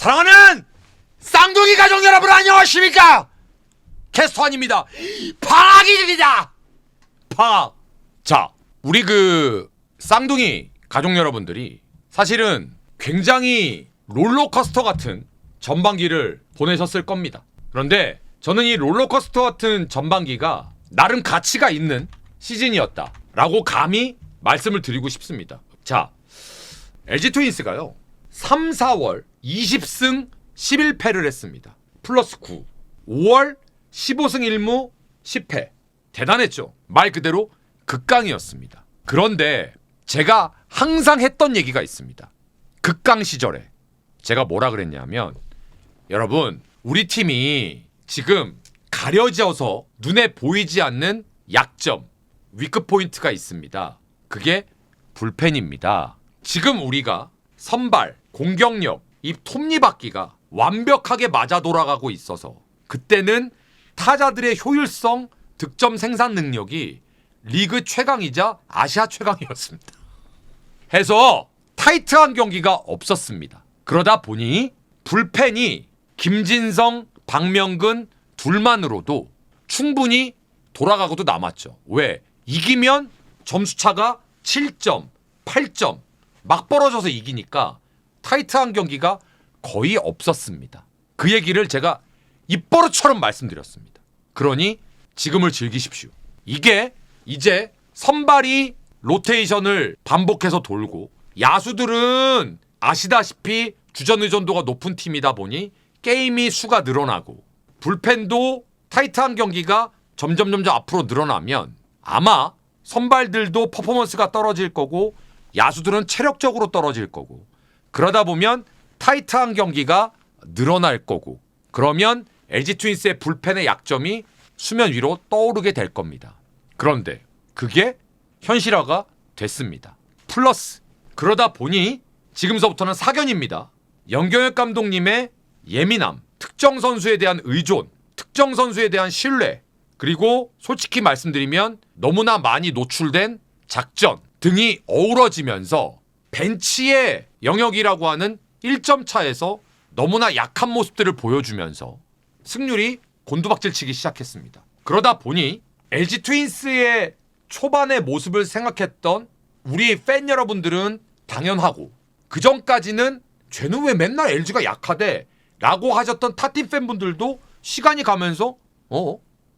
사랑하는 쌍둥이 가족 여러분 안녕하십니까? 캐스터환입니다. 방학입니다. 방학. 자, 우리 쌍둥이 가족 여러분들이 사실은 굉장히 롤러코스터 같은 전반기를 보내셨을 겁니다. 그런데 저는 이 롤러코스터 같은 전반기가 나름 가치가 있는 시즌이었다라고 감히 말씀을 드리고 싶습니다. 자, LG 트윈스가요 3, 4월 20승 11패를 했습니다. 플러스 9. 5월 15승 1무 10패. 대단했죠. 말 그대로 극강이었습니다. 그런데 제가 항상 했던 얘기가 있습니다. 극강 시절에 제가 뭐라 그랬냐면, 여러분 우리 팀이 지금 가려져서 눈에 보이지 않는 약점, 위크포인트가 있습니다. 그게 불펜입니다. 지금 우리가 선발, 공격력, 이 톱니바퀴가 완벽하게 맞아 돌아가고 있어서 그때는 타자들의 효율성, 득점 생산 능력이 리그 최강이자 아시아 최강이었습니다. 해서 타이트한 경기가 없었습니다. 그러다 보니 불펜이 김진성, 박명근 둘만으로도 충분히 돌아가고도 남았죠. 왜? 이기면 점수차가 7점, 8점 막 벌어져서 이기니까 타이트한 경기가 거의 없었습니다. 그 얘기를 제가 입버릇처럼 말씀드렸습니다. 그러니 지금을 즐기십시오. 이게 이제 선발이 로테이션을 반복해서 돌고, 야수들은 아시다시피 주전 의존도가 높은 팀이다 보니 게임이 수가 늘어나고, 불펜도 타이트한 경기가 점점 앞으로 늘어나면 아마 선발들도 퍼포먼스가 떨어질 거고 야수들은 체력적으로 떨어질 거고, 그러다 보면 타이트한 경기가 늘어날 거고, 그러면 LG 트윈스의 불펜의 약점이 수면 위로 떠오르게 될 겁니다. 그런데 그게 현실화가 됐습니다. 플러스 그러다 보니 지금서부터는 사견입니다. 연경혁 감독님의 예민함, 특정 선수에 대한 의존, 특정 선수에 대한 신뢰, 그리고 솔직히 말씀드리면 너무나 많이 노출된 작전 등이 어우러지면서 벤치의 영역이라고 하는 1점 차에서 너무나 약한 모습들을 보여주면서 승률이 곤두박질 치기 시작했습니다. 그러다 보니 LG 트윈스의 초반의 모습을 생각했던 우리 팬 여러분들은 당연하고, 그 전까지는 쟤는 왜 맨날 LG가 약하대 라고 하셨던 타팀 팬분들도 시간이 가면서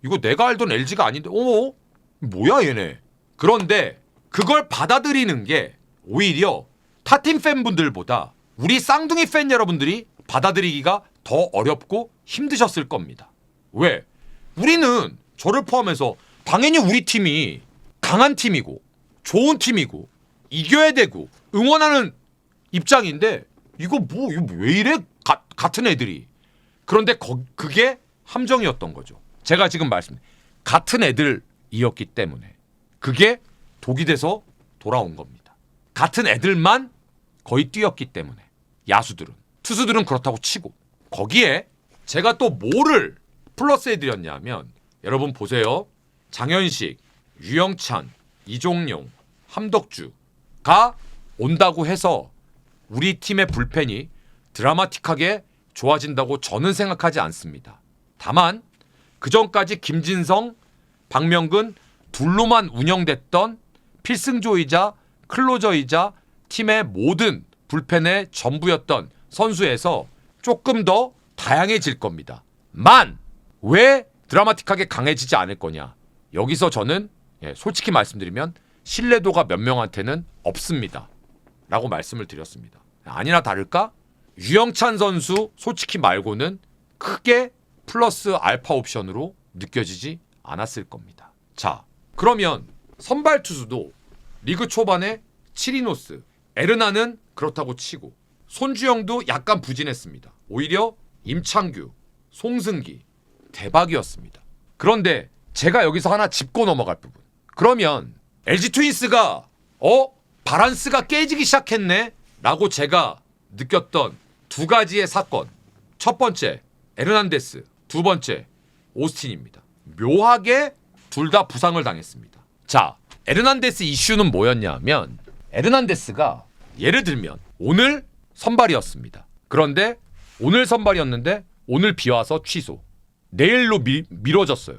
이거 내가 알던 LG가 아닌데 뭐야 얘네. 그런데 그걸 받아들이는 게 오히려 타팀 팬분들보다 우리 쌍둥이 팬 여러분들이 받아들이기가 더 어렵고 힘드셨을 겁니다. 왜? 우리는 저를 포함해서 당연히 우리 팀이 강한 팀이고 좋은 팀이고 이겨야 되고 응원하는 입장인데 이거 왜 이래? 같은 애들이. 그런데 그게 함정이었던 거죠. 제가 지금 같은 애들이었기 때문에 그게 독이 돼서 돌아온 겁니다. 같은 애들만 거의 뛰었기 때문에. 야수들은, 투수들은 그렇다고 치고, 거기에 제가 또 뭐를 플러스 해드렸냐면, 여러분 보세요. 장현식, 유영찬, 이종용, 함덕주가 온다고 해서 우리 팀의 불펜이 드라마틱하게 좋아진다고 저는 생각하지 않습니다. 다만 그 전까지 김진성, 박명근 둘로만 운영됐던 필승조이자 클로저이자 팀의 모든 불펜의 전부였던 선수에서 조금 더 다양해질 겁니다. 왜 드라마틱하게 강해지지 않을 거냐? 여기서 저는 솔직히 말씀드리면 신뢰도가 몇 명한테는 없습니다 라고 말씀을 드렸습니다. 아니나 다를까 유영찬 선수 솔직히 말고는 크게 플러스 알파 옵션으로 느껴지지 않았을 겁니다. 자, 그러면 선발 투수도 리그 초반에 치리노스, 에르나는 그렇다고 치고, 손주영도 약간 부진했습니다. 오히려 임창규, 송승기 대박이었습니다. 그런데 제가 여기서 하나 짚고 넘어갈 부분, 그러면 LG 트윈스가 바란스가 깨지기 시작했네 라고 제가 느꼈던 두 가지의 사건, 첫 번째 에르난데스, 두 번째 오스틴입니다. 묘하게 둘 다 부상을 당했습니다. 자, 에르난데스 이슈는 뭐였냐면, 에르난데스가 예를 들면 오늘 선발이었습니다. 그런데 오늘 선발이었는데 오늘 비 와서 취소. 내일로 미뤄졌어요.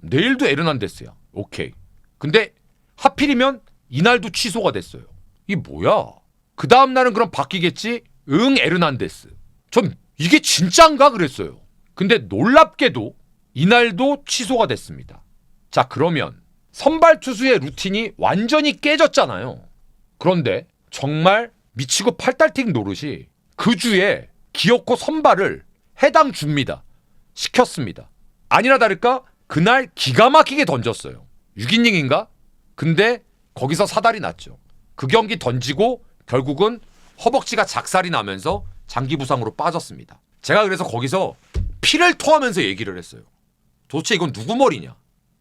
내일도 에르난데스야. 오케이. 근데 하필이면 이날도 취소가 됐어요. 이게 뭐야? 그 다음 날은 그럼 바뀌겠지? 응, 에르난데스. 전 이게 진짠가 그랬어요. 근데 놀랍게도 이날도 취소가 됐습니다. 자, 그러면 선발 투수의 루틴이 완전히 깨졌잖아요. 그런데 정말 미치고 팔달팅 노릇이 그 주에 기어코 선발을 해당 줍니다. 시켰습니다. 아니나 다를까 그날 기가 막히게 던졌어요. 6이닝인가? 근데 거기서 사달이 났죠. 그 경기 던지고 결국은 허벅지가 작살이 나면서 장기 부상으로 빠졌습니다. 제가 그래서 거기서 피를 토하면서 얘기를 했어요. 도대체 이건 누구 머리냐?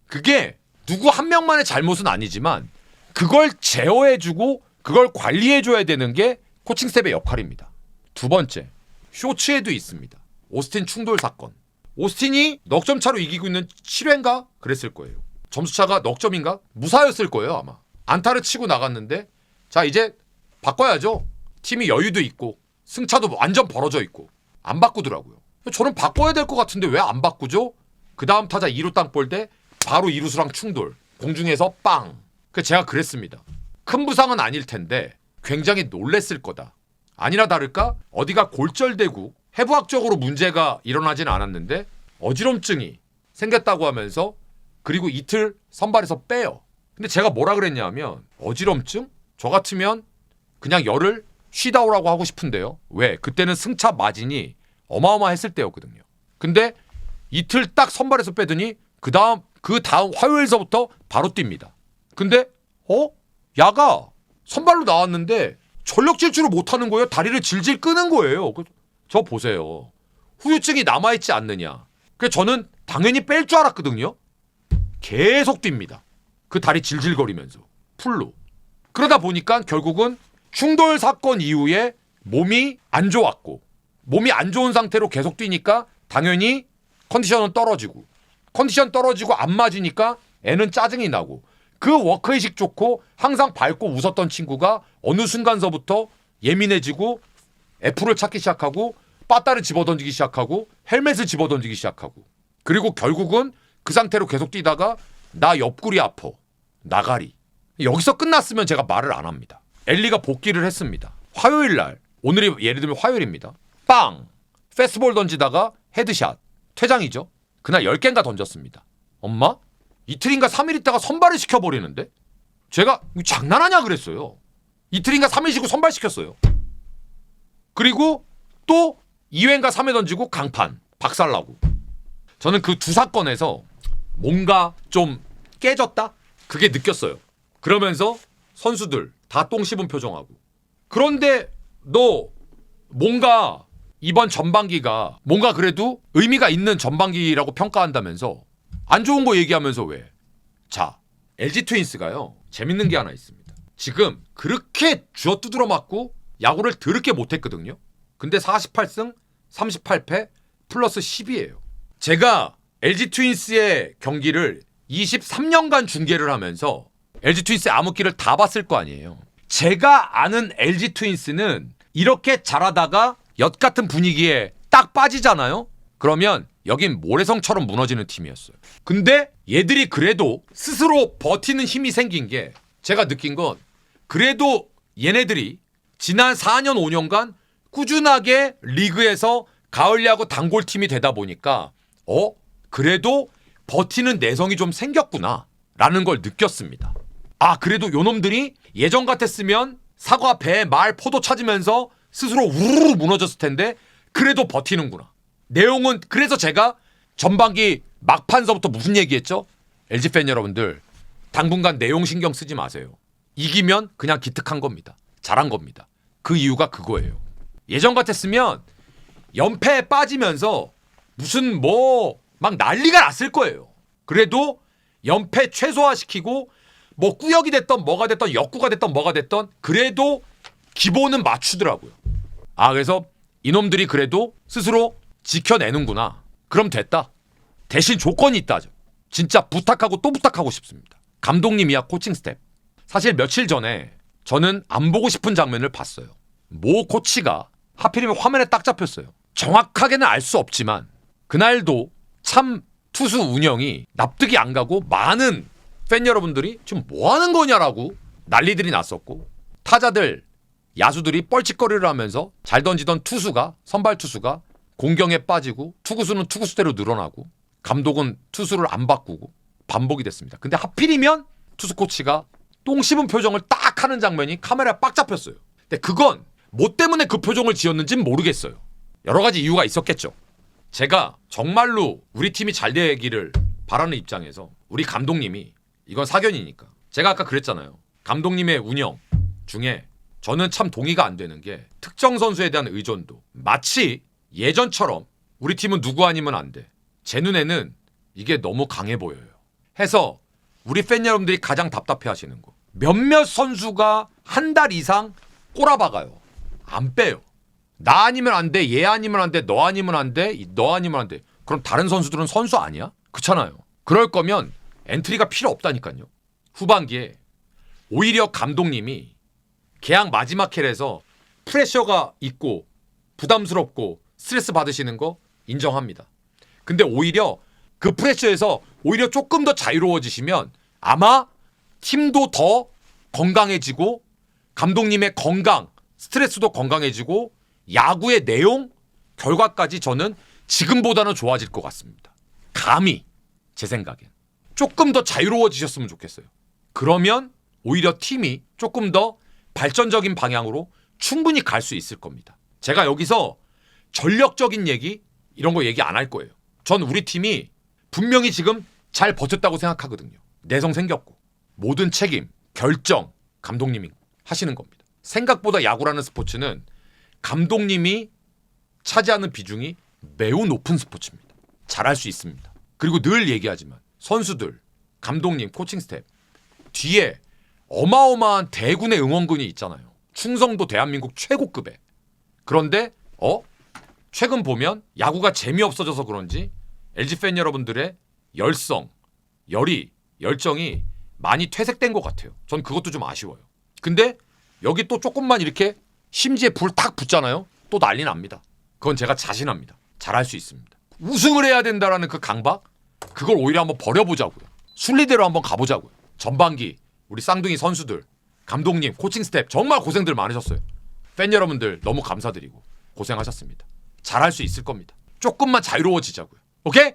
그게 누구 한 명만의 잘못은 아니지만 그걸 제어해주고 그걸 관리해줘야 되는 게 코칭 스텝의 역할입니다. 두 번째, 쇼츠에도 있습니다. 오스틴 충돌 사건. 오스틴이 넉점 차로 이기고 있는 7회인가? 그랬을 거예요. 점수차가 넉점인가? 무사였을 거예요 아마. 안타를 치고 나갔는데 자 이제 바꿔야죠. 팀이 여유도 있고 승차도 완전 벌어져 있고 안 바꾸더라고요. 저는 바꿔야 될 것 같은데 왜 안 바꾸죠? 그 다음 타자 2루 땅볼 때 바로 2루수랑 충돌. 공중에서 빵. 제가 그랬습니다. 큰 부상은 아닐 텐데 굉장히 놀랬을 거다. 아니나 다를까 어디가 골절되고 해부학적으로 문제가 일어나진 않았는데 어지럼증이 생겼다고 하면서 그리고 이틀 선발에서 빼요. 근데 제가 뭐라 그랬냐 하면 어지럼증? 저 같으면 그냥 열흘 쉬다 오라고 하고 싶은데요. 왜? 그때는 승차 마진이 어마어마했을 때였거든요. 근데 이틀 딱 선발에서 빼더니 그 다음 화요일서부터 바로 뜁니다. 근데 야가 선발로 나왔는데 전력 질주를 못하는 거예요. 다리를 질질 끄는 거예요. 저 보세요. 후유증이 남아있지 않느냐. 그래서 저는 당연히 뺄 줄 알았거든요. 계속 뜁니다. 그 다리 질질거리면서 풀로. 그러다 보니까 결국은 충돌 사건 이후에 몸이 안 좋았고 몸이 안 좋은 상태로 계속 뛰니까 당연히 컨디션은 떨어지고 컨디션 떨어지고 안 맞으니까 애는 짜증이 나고 그 워크의식 좋고 항상 밝고 웃었던 친구가 어느 순간서부터 예민해지고 F를 찾기 시작하고 빠따를 집어던지기 시작하고 헬멧을 집어던지기 시작하고 그리고 결국은 그 상태로 계속 뛰다가 나 옆구리 아파. 나가리. 여기서 끝났으면 제가 말을 안 합니다. 엘리가 복귀를 했습니다. 화요일 날 오늘이 예를 들면 화요일입니다. 빵! 패스트볼 던지다가 헤드샷. 퇴장이죠. 그날 10개인가 던졌습니다. 엄마? 이틀인가 3일 있다가 선발을 시켜버리는데? 제가 장난하냐 그랬어요. 이틀인가 3일 쉬고 선발시켰어요. 그리고 또 2회인가 3회 던지고 강판. 박살나고. 저는 그 두 사건에서 뭔가 좀 깨졌다? 그게 느꼈어요. 그러면서 선수들 다 똥 씹은 표정하고. 그런데 너 뭔가 이번 전반기가 뭔가 그래도 의미가 있는 전반기라고 평가한다면서 안 좋은 거 얘기하면서 왜? 자, LG 트윈스가요. 재밌는 게 하나 있습니다. 지금 그렇게 쥐어두드러 맞고 야구를 더럽게 못했거든요. 근데 48승 38패 플러스 10이에요. 제가 LG 트윈스의 경기를 23년간 중계를 하면서 LG 트윈스의 암흑기를 다 봤을 거 아니에요. 제가 아는 LG 트윈스는 이렇게 잘하다가 엿 같은 분위기에 딱 빠지잖아요. 그러면 여긴 모래성처럼 무너지는 팀이었어요. 근데 얘들이 그래도 스스로 버티는 힘이 생긴 게 제가 느낀 건 그래도 얘네들이 지난 4년 5년간 꾸준하게 리그에서 가을 야구 단골팀이 되다 보니까 그래도 버티는 내성이 좀 생겼구나 라는 걸 느꼈습니다. 아, 그래도 요놈들이 예전 같았으면 사과, 배, 말, 포도 찾으면서 스스로 우르르 무너졌을 텐데 그래도 버티는구나. 내용은 그래서 제가 전반기 막판서부터 무슨 얘기했죠? LG 팬 여러분들 당분간 내용 신경 쓰지 마세요. 이기면 그냥 기특한 겁니다. 잘한 겁니다. 그 이유가 그거예요. 예전 같았으면 연패에 빠지면서 무슨 막 난리가 났을 거예요. 그래도 연패 최소화시키고 뭐 꾸역이 됐던 뭐가 됐던 역구가 됐던 뭐가 됐던 그래도 기본은 맞추더라고요. 아, 그래서 이놈들이 그래도 스스로 지켜내는구나. 그럼 됐다. 대신 조건이 있다죠. 진짜 부탁하고 또 부탁하고 싶습니다. 감독님이야 코칭 스텝. 사실 며칠 전에 저는 안 보고 싶은 장면을 봤어요. 모 코치가 하필이면 화면에 딱 잡혔어요. 정확하게는 알 수 없지만 그날도 참 투수 운영이 납득이 안 가고 많은 팬 여러분들이 지금 뭐 하는 거냐라고 난리들이 났었고 타자들 야수들이 뻘짓거리를 하면서 잘 던지던 투수가 선발 투수가 공경에 빠지고 투구수는 투구수대로 늘어나고 감독은 투수를 안 바꾸고 반복이 됐습니다. 근데 하필이면 투수 코치가 똥 씹은 표정을 딱 하는 장면이 카메라에 빡 잡혔어요. 근데 그건 뭐 때문에 그 표정을 지었는지는 모르겠어요. 여러 가지 이유가 있었겠죠. 제가 정말로 우리 팀이 잘 되기를 바라는 입장에서 우리 감독님이 이건 사견이니까 제가 아까 그랬잖아요. 감독님의 운영 중에 저는 참 동의가 안 되는 게 특정 선수에 대한 의존도 마치 예전처럼 우리 팀은 누구 아니면 안 돼. 제 눈에는 이게 너무 강해 보여요. 해서 우리 팬 여러분들이 가장 답답해 하시는 거. 몇몇 선수가 한 달 이상 꼬라박아요. 안 빼요. 나 아니면 안 돼. 얘 아니면 안 돼. 너 아니면 안 돼. 너 아니면 안 돼. 그럼 다른 선수들은 선수 아니야? 그렇잖아요. 그럴 거면 엔트리가 필요 없다니까요. 후반기에 오히려 감독님이 계약 마지막 헬에서 프레셔가 있고 부담스럽고 스트레스 받으시는 거 인정합니다. 근데 오히려 그 프레셔에서 오히려 조금 더 자유로워지시면 아마 팀도 더 건강해지고 감독님의 건강, 스트레스도 건강해지고 야구의 내용, 결과까지 저는 지금보다는 좋아질 것 같습니다. 감히 제 생각엔 조금 더 자유로워지셨으면 좋겠어요. 그러면 오히려 팀이 조금 더 발전적인 방향으로 충분히 갈 수 있을 겁니다. 제가 여기서 전력적인 얘기 이런 거 얘기 안 할 거예요. 전 우리 팀이 분명히 지금 잘 버텼다고 생각하거든요. 내성 생겼고 모든 책임, 결정 감독님이 하시는 겁니다. 생각보다 야구라는 스포츠는 감독님이 차지하는 비중이 매우 높은 스포츠입니다. 잘할 수 있습니다. 그리고 늘 얘기하지만 선수들, 감독님, 코칭 스텝 뒤에 어마어마한 대군의 응원군이 있잖아요. 충성도 대한민국 최고급의. 그런데 최근 보면 야구가 재미없어져서 그런지 LG 팬 여러분들의 열성, 열정이 많이 퇴색된 것 같아요. 전 그것도 좀 아쉬워요. 근데 여기 또 조금만 이렇게 심지에 불 탁 붙잖아요. 또 난리 납니다. 그건 제가 자신합니다. 잘할 수 있습니다. 우승을 해야 된다라는 그 강박, 그걸 오히려 한번 버려보자고요. 순리대로 한번 가보자고요. 전반기 우리 쌍둥이 선수들, 감독님, 코칭 스텝 정말 고생들 많으셨어요. 팬 여러분들 너무 감사드리고 고생하셨습니다. 잘할 수 있을 겁니다. 조금만 자유로워지자고요. 오케이?